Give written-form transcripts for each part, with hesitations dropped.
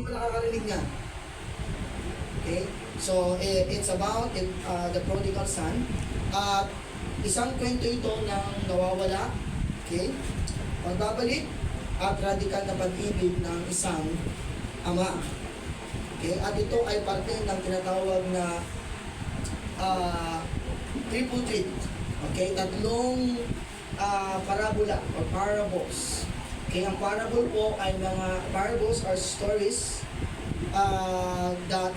ba nakakarinig niya? Okay? So, it's about the prodigal son. At isang kwento ito ng nawawala, okay? Pagbabalik at radikal na pag-ibig ng isang ama. Okay? At ito ay parte ng tinatawag na triple treat. Okay? Tatlong parabola or parables. Okay? Ang parable po ay parables are stories that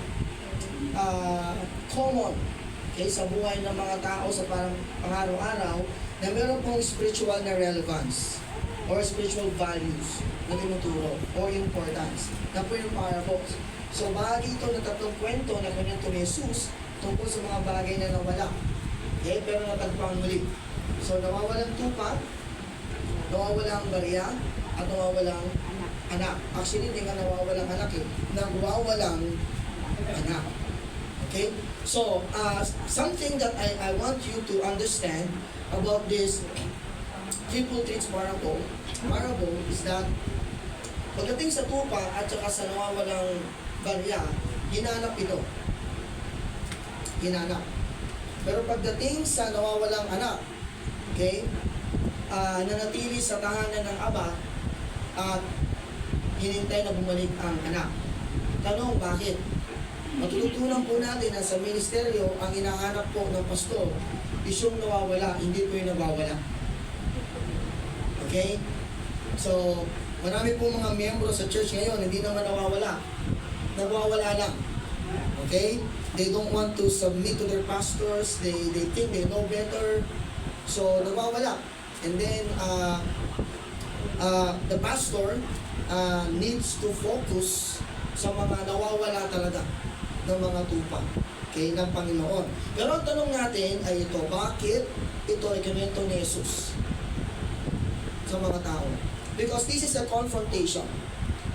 common, okay, sa buhay ng mga tao sa parang pang-araw-araw na meron pong spiritual na relevance or spiritual values na tinuturo or importance na po yung parables. So, bahagi ito ng tatlong kwento na kwento ni Jesus tungkol sa mga bagay na nawala. Okay, pero natagpang muli. So, nawawalang tupa, nawawalang barya, at nawawalang anak. Actually, hindi nga nawawalang anak eh. Nawawalang anak. Okay? So, something that I want you to understand about this triple treats parable is that pagdating sa tupa at saka sa nawawalang barya, hinanap ito. Hinanap. Pero pagdating sa nawawalang anak, okay, nanatili sa tahanan ng Aba at hinintay na bumalik ang anak. Tanong, bakit? Matututunan po natin na sa ministeryo, ang hinahanap po ng pastor is yung nawawala, hindi po yung nawawala. Okay? So, marami po mga miyembro sa church ngayon, hindi naman nawawala. Nawawala lang. Okay? They don't want to submit to their pastors. They think they know better. So, nawawala. And then, the pastor needs to focus sa mga nawawala talaga ng mga tupa, okay, ng Panginoon. Pero ang tanong natin ay ito, bakit ito ay kinwento ni Jesus sa mga tao? Because this is a confrontation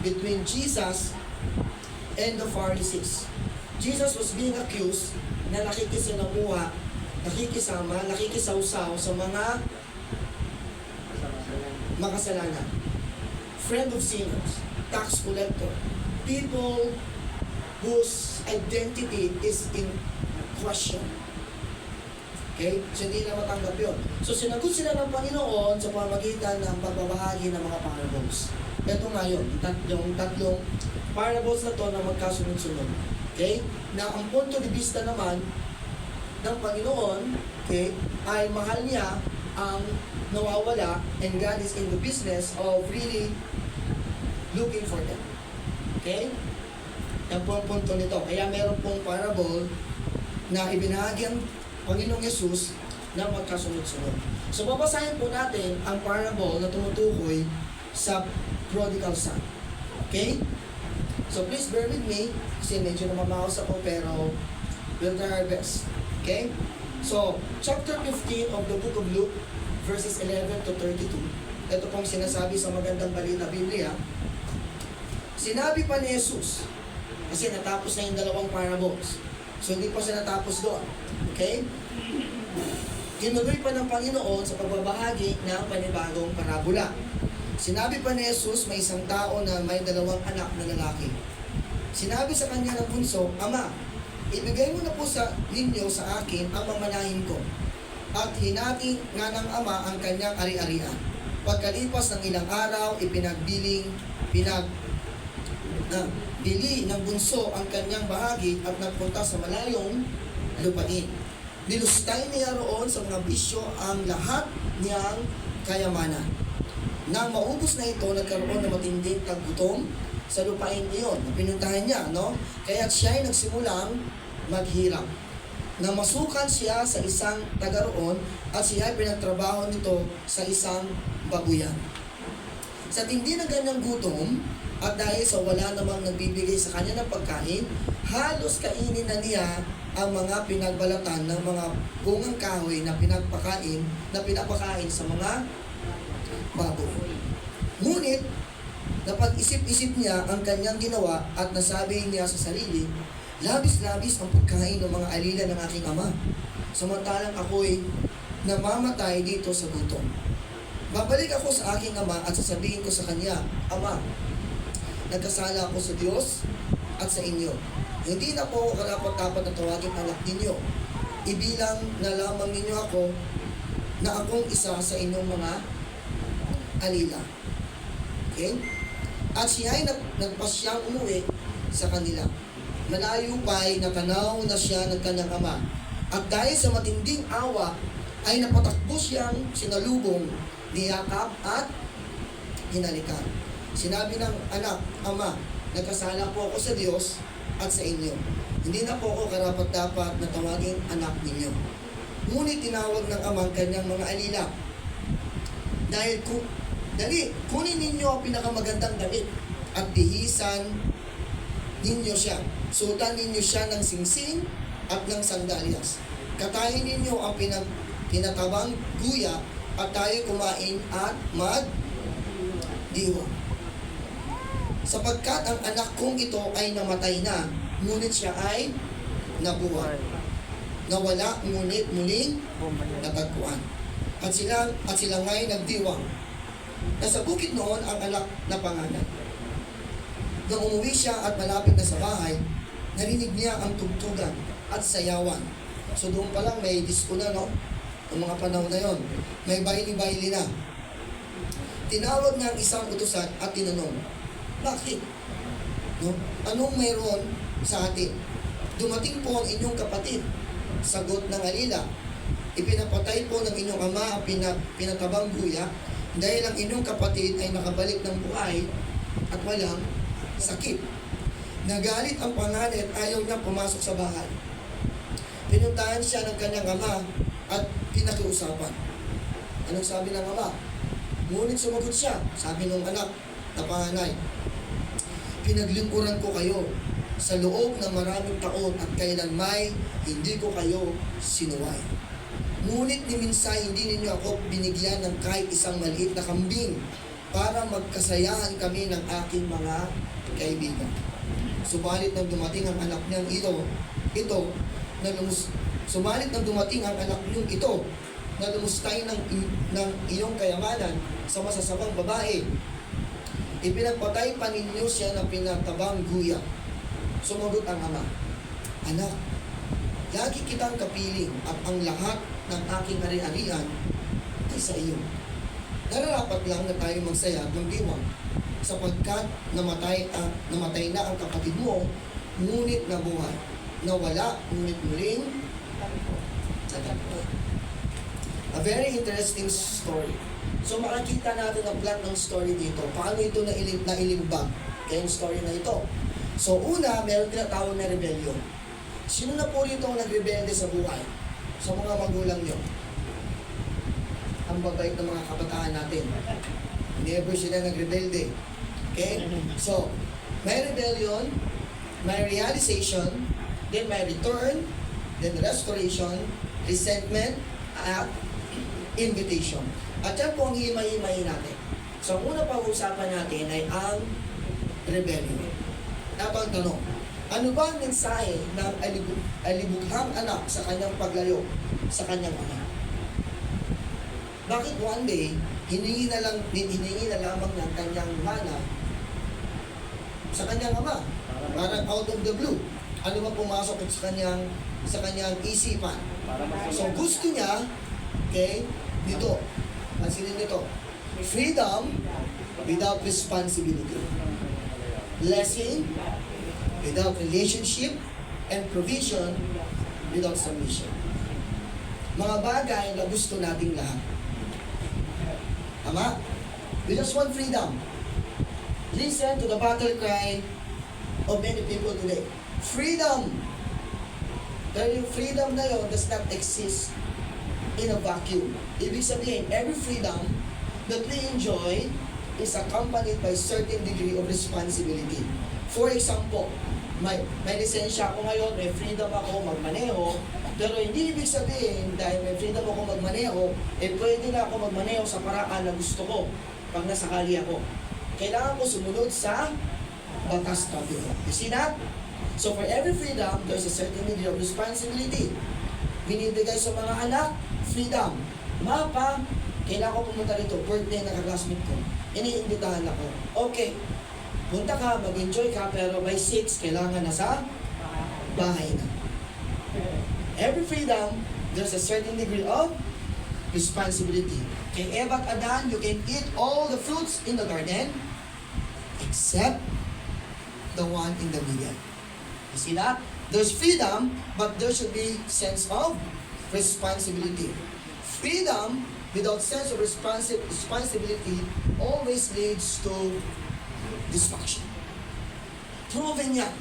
between Jesus and the Pharisees. Jesus was being accused na nakikisalamuha, nakikisawsaw sa mga makasalanan. Friend of sinners, tax collector, people whose identity is in question. Okay? So, hindi na matanggap yun. So, sinagot sila ng Panginoon sa pamamagitan ng pagbabahagi ng mga parables. Ito nga yun, yung tatlong parables na to na magkasunod-sunod. Okay? Na ang punto de vista naman ng Panginoon, okay, ay mahal niya ang nawawala and God is in the business of really looking for them. Okay? Yan po ang punto nito. Kaya meron pong parable na ibinahagi ang Panginoong Yesus na magkasunod-sunod. So, babasahin po natin ang parable na tumutukoy sa prodigal son. Okay? So, please bear with me kasi medyo namamaos ako pero we'll try our best. Okay? So, chapter 15 of the book of Luke, verses 11 to 32. Ito pong sinasabi sa Magandang Balita Biblia. Sinabi pa ni Jesus, kasi natapos na yung dalawang parables. So, hindi pa siya natapos doon. Okay? Tinuloy pa ng Panginoon sa pagbabahagi ng panibagong parabola. Sinabi pa ni Jesus, may isang tao na may dalawang anak na lalaki. Sinabi sa kanya ng bunso, Ama, ibigay mo na po sa ninyo sa akin ang mamanahin ko. At hinati nga ng ama ang kanyang ari-arian. Pagkalipas ng ilang araw, bili ng bunso ang kanyang bahagi at nagpunta sa malayong lupain. Nilustay niya roon sa mga bisyo ang lahat niyang kayamanan. Nang maubos na ito, nagkaroon ng matinding taggutom sa lupain iyon na pinuntahan niya, no? Kaya't siya ay nagsimulang maghirap. Nang masukan siya sa isang taga roon at siya ay pinagtrabaho nito sa isang babuyan. Sa tindi ng ganyang gutom, at dahil sa wala namang nagbibigay sa kanya ng pagkain, halos kainin na niya ang mga pinagbalatan ng mga bungang kahoy na pinapakain sa mga baboy. Ngunit, napag-isip-isip niya ang kanyang ginawa at nasabi niya sa sarili, labis-labis ang pagkain ng mga alila ng aking ama, samantalang ako'y namamatay dito sa gutom. Babalik ako sa aking ama at sasabihin ko sa kanya, Ama, nagkasala ako sa Diyos at sa inyo. Hindi na po ako karapat-dapat na tawagin anak ninyo. Ibilang na lamang ninyo ako na akong isa sa inyong mga alila. Okay? At siya ay nagpasyang umuwi sa kanila. Malayo pa'y natanaw na siya ng kanyang ama. At dahil sa matinding awa, ay napatakbo siyang sinalubong, niyakap at hinalikan. Sinabi ng anak, Ama, nagkasala po ako sa Diyos at sa inyo. Hindi na po ako karapat-dapat na tawaging anak ninyo. Ngunit tinawag ng ama ang kanyang mga alila. Dahil kunin ninyo ang pinakamagandang damit at bihisan ninyo siya. Suotan ninyo siya ng singsing at ng sandalyas. Katayin ninyo ang pinatabang guya at tayo kumain at magdiwa. Sapagkat ang anak kong ito ay namatay na, ngunit siya ay nabuhay. Nawala, ngunit muling natagpuan. At sila nga'y nagdiwang. Nasa bukid noon ang anak na panganay. Nang umuwi siya at malapit na sa bahay, narinig niya ang tugtugan at sayawan. So doon pa lang may disco na, no? Ang mga panahon na yon, may baili-baili na. Tinawag niya ang isang utusan at tinanong, bakit? No? Anong mayroon sa atin? Dumating po ang inyong kapatid. Sagot ng alila, ipinapatay po ng inyong ama ang pinatabang guya dahil ang inyong kapatid ay nakabalik ng buhay at walang sakit. Nagalit ang panganay at ayaw niya pumasok sa bahay. Pinuntahan siya ng kanyang ama at pinakiusapan. Anong sabi ng ama? Ngunit sumagot siya, sabi ng anak na panganay, pinaglingkuran ko kayo sa loob ng maraming taon at kailanmay hindi ko kayo sinuway. Ngunit ni minsan hindi ninyo ako binigyan ng kahit isang maliit na kambing para magkasayahan kami ng aking mga kaibigan. Subalit nang dumating ang anak niyang subalit nang dumating ang anak niyong ito na lumustay ng iyong kayamanan sa masasabang babae, ipinagpatay pa ninyo siya ng pinatabang guya. Sumagot ang ama, anak, lagi kitang kapiling at ang lahat ng aking ari-arian ay sa iyo. Nararapat lang na tayo magsaya at magdiwang sapagkat namatay na ang kapatid mo, ngunit nabuhay. Nawala, ngunit muling natagpuan. A very interesting story. So makikita natin ang plot ng story dito. Paano ito nailimbag? Kaya yung story na ito. So una, meron tinatawag na rebellion. Sino na po rito ang nagrebelde sa buhay? Sa mga magulang nyo. Ang babait ng mga kabataan natin. Never sila nagrebelde. Okay? So, may rebellion, may realization, then may return, then restoration, resentment, at invitation. At yan po ang himay-himay natin. So, ang una pag-usapan natin ay ang rebellion. Tapang tanong, ano ba ang mensahe ng alibughang anak sa kanyang paglayo sa kanyang ama? Bakit one day, hiningi na lamang ng kanyang mana sa kanyang ama? Parang out of the blue. Ano ba pumasok sa kanyang isipan? So gusto niya, okay, dito, pansinin nito, freedom without responsibility. Blessing without relationship, and provision without submission. Mga bagay na gusto nating lahat. Tama? We just want freedom. Listen to the battle cry of many people today. Freedom! Pero yung freedom na yun does not exist in a vacuum. Ibig sabihin, every freedom that we enjoy is accompanied by certain degree of responsibility. For example, may lisensya ako ngayon, may freedom ako magmaneho, pero hindi ibig sabihin dahil may freedom ako magmaneho, pwede na ako magmaneho sa paraan na gusto ko pag nasakali ako. Kailangan ko sumunod sa batas traffic. You see that? So for every freedom, there's a certain degree of responsibility. Binibigay sa mga anak, freedom. Mapa, kailangan ko pumunta rito, birthday ng classmate ko. Iniimbitahan ako. Okay, Punta ka, mag-enjoy ka, pero by 6, kailangan na sa bahay na. Every freedom, there's a certain degree of responsibility. Kay Eva at Adan, you can eat all the fruits in the garden except the one in the middle. You see that? There's freedom, but there should be sense of responsibility. Freedom without sense of responsibility always leads to dysfunction. Proven yan.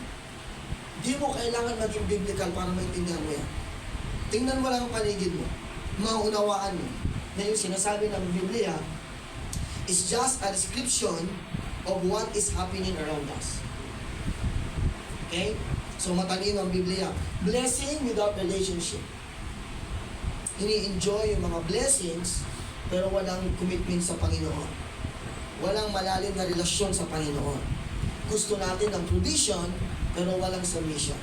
Di mo kailangan maging biblical para maintindihan mo yan. Tingnan mo lang ang paligid mo. Maunawaan mo na yung sinasabi ng Biblia is just a description of what is happening around us. Okay? So matalino ang Biblia. Blessing without relationship. Ini-enjoy yung mga blessings pero walang commitment sa Panginoon. Walang malalim na relasyon sa Panginoon. Gusto natin ng provision pero walang submission.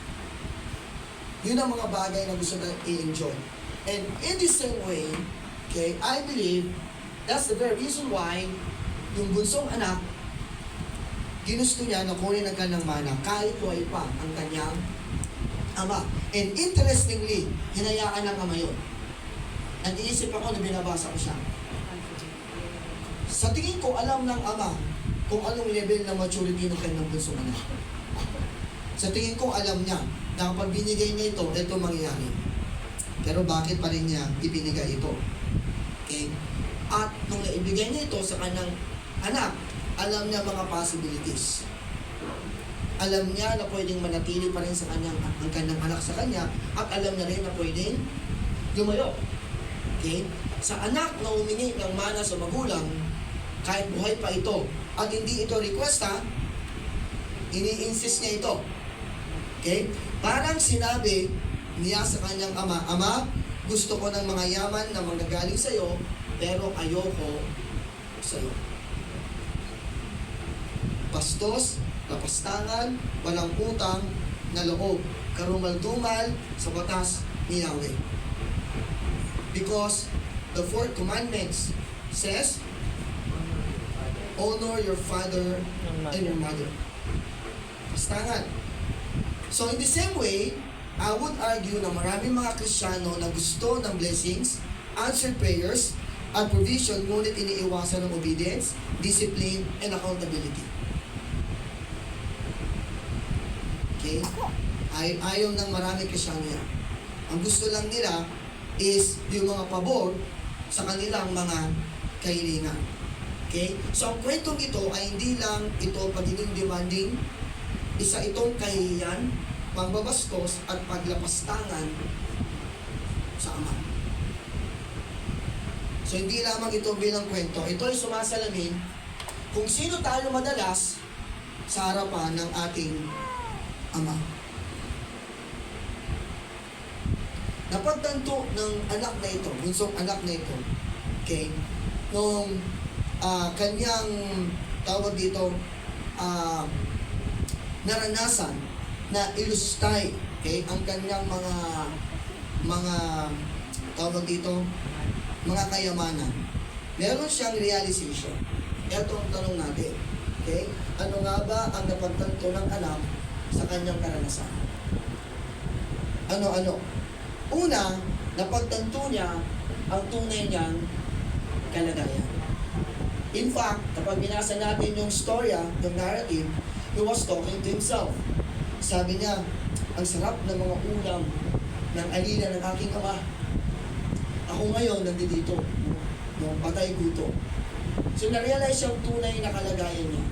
Yun ang mga bagay na gusto natin i-enjoy. And in the same way, okay, I believe that's the very reason why yung bunsong anak, ginusto niya na kunin ang kanyang mana kahit buhay pa ang kanyang ama. And interestingly, hinayaan ng ama yun. Nag-iisip ako na binabasa ko siya. Sa tingin ko, alam ng ama kung anong level ng maturity ng kanyang bunsong anak. Sa tingin ko, alam niya na kapag binigay niya ito mangyayari. Pero bakit pa rin niya ibinigay ito? Okay? At nung naibigay niya ito sa kanyang anak, alam niya mga possibilities. Alam niya na pwedeng manatili pa rin sa kanyang anak sa kanya, at alam niya rin na pwedeng lumayo. Okay? Sa anak na humingi ng mana sa magulang, kahit buhay pa ito, at hindi ito requesta, ini-insist niya ito. Okay? Parang sinabi niya sa kanyang ama, Ama, gusto ko ng mga yaman na manggagaling sa iyo, pero ayoko sa iyo. Bastos, kapastangan, walang utang na loob, karumal-dumal sa batas ni Yahweh. Because the fourth commandments says, honor your father and your mother. Pastangan. So in the same way, I would argue na maraming mga Kristiyano na gusto ng blessings, answered prayers, at provision, ngunit iniiwasan ng obedience, discipline, and accountability. Okay? Ayaw ng maraming Kristiyano yan. Ang gusto lang nila is yung mga pabor sa kanilang mga kahilingan. Okay? So ang kwentong ito ay hindi lang ito pagiging demanding, isa itong kahihiyan, pangbabastos at paglapastangan sa ama. So hindi lamang ito bilang kwento, ito ay sumasalamin kung sino tayo madalas sa harapan ng ating ama. Napagtanto ng anak na ito, bunsong anak na ito, okay, nung kanyang tawag dito, naranasan na ilustay, okay, ang kanyang mga tawag dito, mga kayamanan. Meron siyang realization. Ito ang tanong natin. Okay? Ano nga ba ang napagtanto ng anak sa kanyang karanasan? Ano? Una, napagtanto niya ang tunay niyang kalagayan. In fact, kapag binasa natin yung storya, yung narrative, he was talking to himself. Sabi niya, ang sarap ng mga ulam ng alila ng aking ama. Ako ngayon, nandito, yung patay guto. So, na-realize yung tunay na kalagayan niya.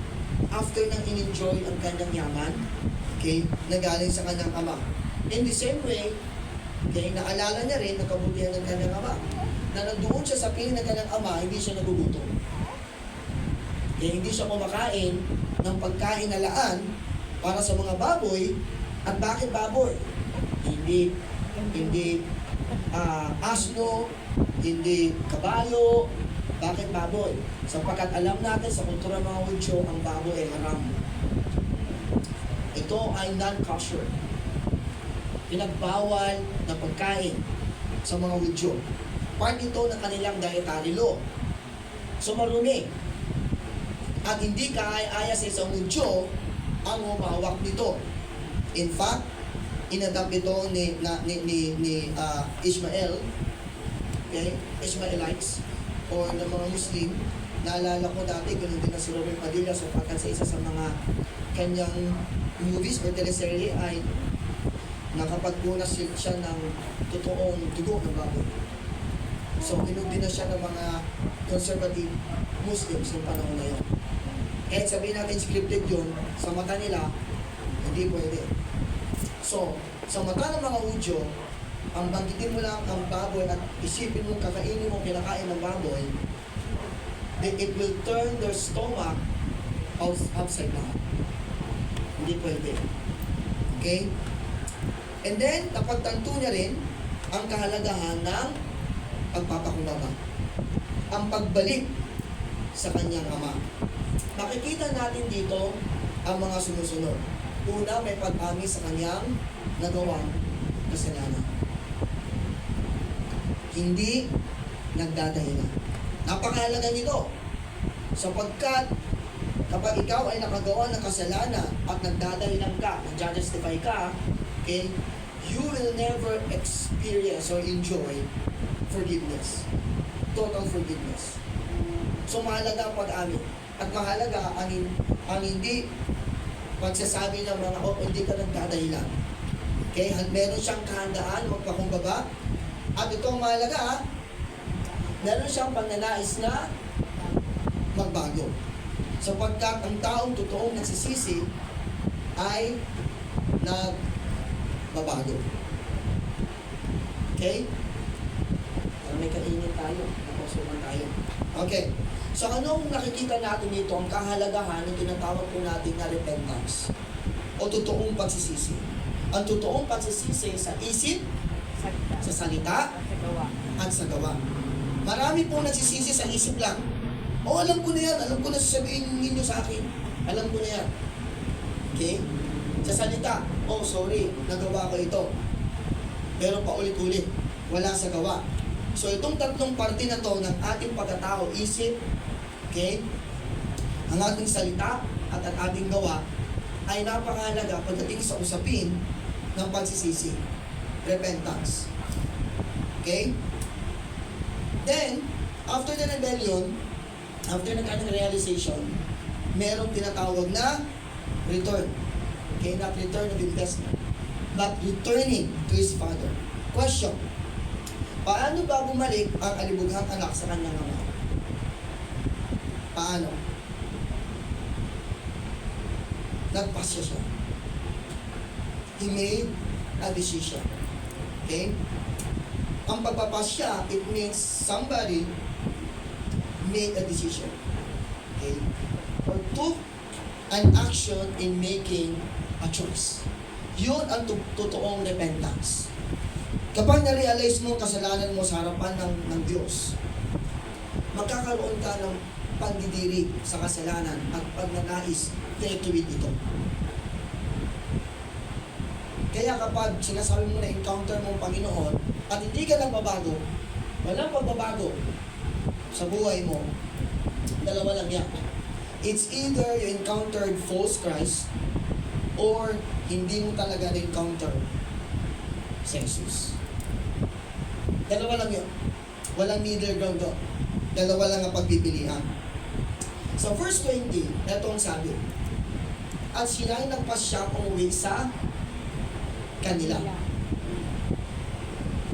After nang in-enjoy ang kanyang yaman, okay, na galing sa kanyang ama. In the same way, okay, naalala niya rin ang kabutihan ng kanyang ama. Na nandoon siya sa piling ng kanyang ama, hindi siya nagugutom. Okay, hindi siya kumakain ng pagkain na laan para sa mga baboy. At bakit baboy? Hindi asno, hindi kabayo. Bakit baboy? Sapagkat alam natin sa kultura ng mga Hudyo, ang baboy ay haram. Ito ay non-kosher. Pinagbawal na pagkain sa mga Hudyo. Part ito ng kanilang dietary law. So marumi. at hindi kaaya-aya sa isang Hudyo ang humawak nito. In fact, inadapt ito ni Ishmael, okay? Ishmaelites, o ng mga Muslim. Naalala ko dati, ganun din na si Robert Padilla, sapagkat sa isa sa mga kanyang movies or teleserye ay nakapagpunas siya ng totoong dugo ng baboy. So, dinugdi na siya ng mga conservative Muslims ng panahon na yun. Kahit sabihin natin scripted yun, sa mata nila, hindi pwede. So, sa mata ng mga Hudyo, ang banggitin mo lang ang baboy at isipin mo kakainin mo kinakain ng baboy, then it will turn their stomach upside down. Hindi pwede. Okay? And then, napagtanto niya rin ang kahalagahan ng pagpapakumbaba. Ang pagbalik sa kanyang ama. Makikita natin dito ang mga sumusunod. Una, may pag-amin sa kanyang nagawang kasalanan. Hindi nagdadahilan. Napakahalaga nito. Sapagkat kapag ikaw ay nakagawa ng kasalanan at nagdadahilan ka, nag-justify ka, okay, you will never experience or enjoy forgiveness. Total forgiveness. So mahalaga ang pag-amin. At mahalaga ang hindi pagsasabi ng mga, hindi ka nagdadahilan. Okay? Meron siyang kahandaan, magpakumbaba. At ito ang mahalaga, meron siyang pagnanais na magbago. Sapagkat ang taong totoong nagsisisi ay nagbabago. Okay? May kainin tayo. Nakusuman tayo. Okay. So anong nakikita natin dito? Ang kahalagahan ng tinatawag po natin na repentance o totoong pagsisisi. Ang totoong pagsisisi sa isip, sa salita, at sa gawa. Marami pong nagsisisi sa isip lang. O alam ko na yan. Alam ko na sasabihin ninyo sa akin. Alam ko na yan. Okay? Sa salita, sorry, nagawa ko ito. Pero paulit-ulit. Wala sa gawa. So itong tatlong parte na to ng ating pagkatao, isip, okay, ang ating salita at ang ating gawa ay napakahalaga pagdating sa usapin ng pagsisisi, repentance. Okay? Then, after the rebellion, after ng kanyang realization, merong tinatawag na return. Okay, not return of investment, but returning to his father. Question: paano ba bumalik ang alibughang anak sa kanyang ama? Paano? Nagpasya siya. He made a decision. Okay? Ang pagpapasya, it means somebody made a decision. Okay? Or took an action in making a choice. Yun ang totoong repentance. Kapag na-realize mo kasalanan mo sa harapan ng Diyos, magkakaroon ka ng pagdidirig sa kasalanan at pagnanais na ituwid ito. Kaya kapag sinasabi mo na encounter mo ang Panginoon at hindi ka nagbabago, walang pagbabago sa buhay mo, dalawa lang yan. It's either you encountered false Christ or hindi mo talaga na-encounter si Jesus. Dalawa lang yun. Walang middle ground doon. Dalawa lang ang pagpipilian. Sa verse 20, ito ang sabi. At sila ay nagpasya umuwi sa kanila.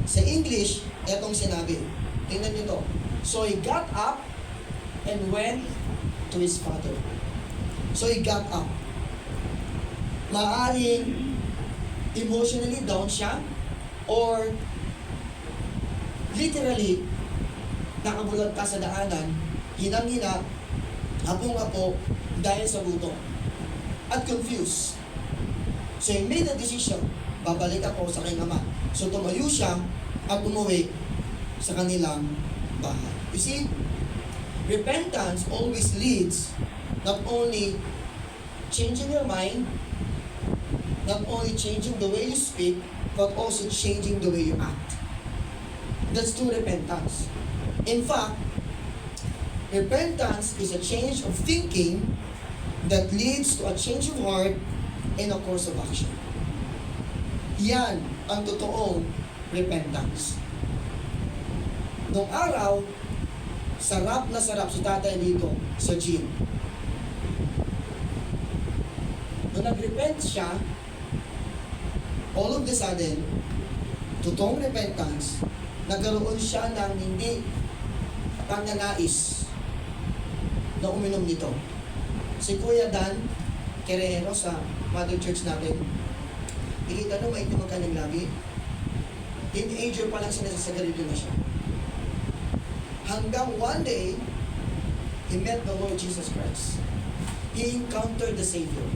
Sa English, etong sinabi. Tingnan nyo to. So he got up and went to his father. So he got up. Maaring emotionally down siya or literally nakabulag ka sa daanan, hinang-hina, hapong-hapo dahil sa gutom at confused. So he made a decision, babalik ako sa kanyang ama. So tumayo siya at umuwi sa kanilang bahay. You see, repentance always leads not only changing your mind, not only changing the way you speak, but also changing the way you act. That's true repentance. In fact, Repentance is a change of thinking that leads to a change of heart and a course of action. Yan ang totoong repentance. Noong araw, sarap na sarap si tatay dito sa gym. Nung nag-repent siya, all of the sudden, totoong repentance, nagkaroon siya ng hindi pagnanais na uminom nito. Si Kuya Dan Querero sa Mother Church natin, ikita nung maitim ang kanyang labi. Teenager pa lang siya, nasasagarilo na siya. Hanggang one day, he met the Lord Jesus Christ. He encountered the Savior.